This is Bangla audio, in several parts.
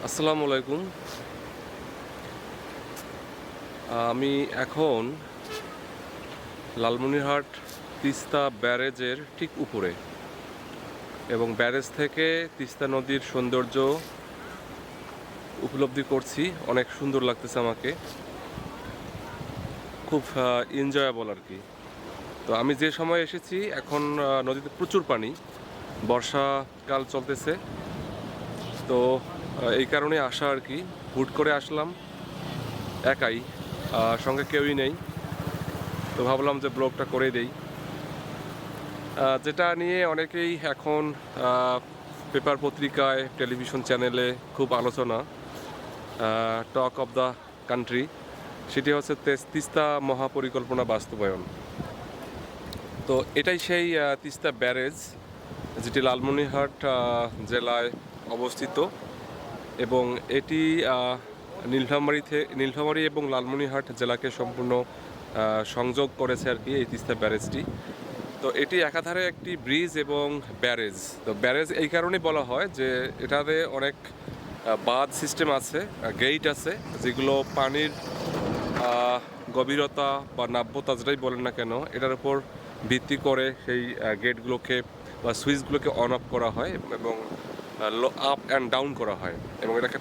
আসসালামু আলাইকুম। আমি এখন লালমনিরহাট তিস্তা ব্যারেজের ঠিক উপরে, এবং ব্যারেজ থেকে তিস্তা নদীর সৌন্দর্য উপলব্ধি করছি। অনেক সুন্দর লাগতেছে আমাকে, খুব এনজয়েবল আর কি। তো আমি যে সময় এসেছি এখন নদীতে প্রচুর পানি, বর্ষাকাল চলতেছে। তো এই কারণে আসা আর কি। হুট করে আসলাম, একাই, সঙ্গে কেউই নেই। তো ভাবলাম যে ব্লগটা করে দেই। যেটা নিয়ে অনেকেই এখন পেপার পত্রিকায়, টেলিভিশন চ্যানেলে খুব আলোচনা, টক অফ দ্য কান্ট্রি, সেটি হচ্ছে তিস্তা মহাপরিকল্পনা বাস্তবায়ন। তো এটাই সেই তিস্তা ব্যারেজ, যেটি লালমনিরহাট জেলায় অবস্থিত, এবং এটি নীলফামারী এবং লালমনিরহাট জেলাকে সম্পূর্ণ সংযোগ করেছে আর কি এই তিস্তা ব্যারেজটি। তো এটি একাধারে একটি ব্রিজ এবং ব্যারেজ। তো ব্যারেজ এই কারণেই বলা হয় যে এটাতে অনেক বাঁধ সিস্টেম আছে, গেট আছে, যেগুলো পানির গভীরতা বা নাব্যতা যেটাই বলেন না কেন, এটার উপর ভিত্তি করে সেই গেটগুলোকে বা সুইচগুলোকে অন অফ করা হয় এবং আপ অ্যান্ড ডাউন করা হয়, এবং এটাকে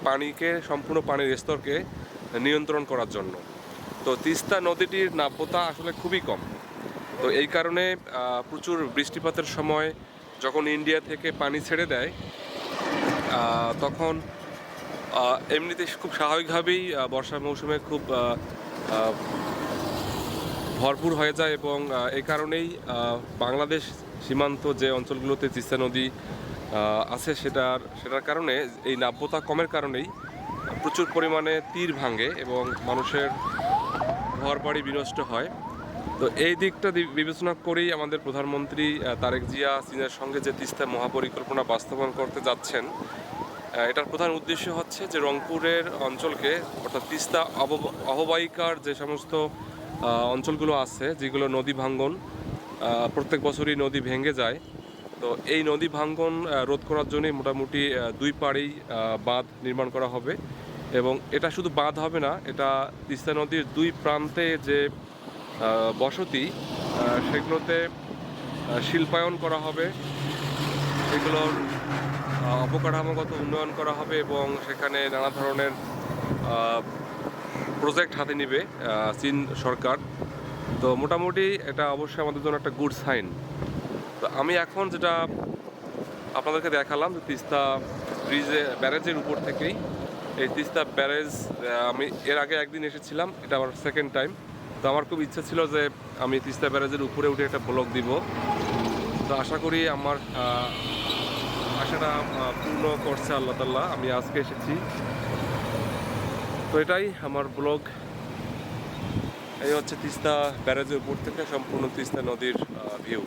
সম্পূর্ণ পানির স্তরকে নিয়ন্ত্রণ করার জন্য। তো তিস্তা নদীটির নাব্যতা আসলে খুবই কম। তো এই কারণে প্রচুর বৃষ্টিপাতের সময় যখন ইন্ডিয়া থেকে পানি ছেড়ে দেয়, তখন এমনিতে খুব স্বাভাবিকভাবেই বর্ষা মৌসুমে খুব ভরপুর হয়ে যায়, এবং এই কারণেই বাংলাদেশ সীমান্ত যে অঞ্চলগুলোতে তিস্তা নদী আছে সেটার কারণে এই নাব্যতা কমের কারণেই প্রচুর পরিমাণে তীর ভাঙে এবং মানুষের ঘরবাড়ি বিনষ্ট হয়। তো এই দিকটা বিবেচনা করেই আমাদের প্রধানমন্ত্রী তারেক জিয়া চীনের সঙ্গে যে তিস্তা মহাপরিকল্পনা বাস্তবায়ন করতে যাচ্ছেন, এটার প্রধান উদ্দেশ্য হচ্ছে যে রংপুরের অঞ্চলকে, অর্থাৎ তিস্তা অববাহিকার যে সমস্ত অঞ্চলগুলো আছে, যেগুলো নদী ভাঙ্গন, প্রত্যেক বছরই নদী ভেঙে যায়। তো এই নদী ভাঙ্গন রোধ করার জন্যই মোটামুটি দুই পাড়েই বাঁধ নির্মাণ করা হবে। এবং এটা শুধু বাঁধ হবে না, এটা তিস্তা নদীর দুই প্রান্তে যে বসতি, সেগুলোতে শিল্পায়ন করা হবে, সেগুলোর অবকাঠামোগত উন্নয়ন করা হবে, এবং সেখানে নানা ধরনের প্রজেক্ট হাতে নিবে চীন সরকার। তো মোটামুটি এটা অবশ্যই আমাদের জন্য একটা গুড সাইন। তো আমি এখন যেটা আপনাদেরকে দেখালাম, যে তিস্তা ব্যারেজের উপর থেকেই এই তিস্তা ব্যারেজ, আমি এর আগে একদিন এসেছিলাম, এটা আমার সেকেন্ড টাইম। তো আমার খুব ইচ্ছা ছিল যে আমি তিস্তা ব্যারেজের উপরে উঠে একটা ব্লগ দিব। তো আশা করি আমার আশাটা পূর্ণ করছে আল্লাহ তাআলা। আমি আজকে এসেছি। তো এটাই আমার ব্লগ। এই হচ্ছে তিস্তা ব্যারেজের উপর থেকে সম্পূর্ণ তিস্তা নদীর ভিউ।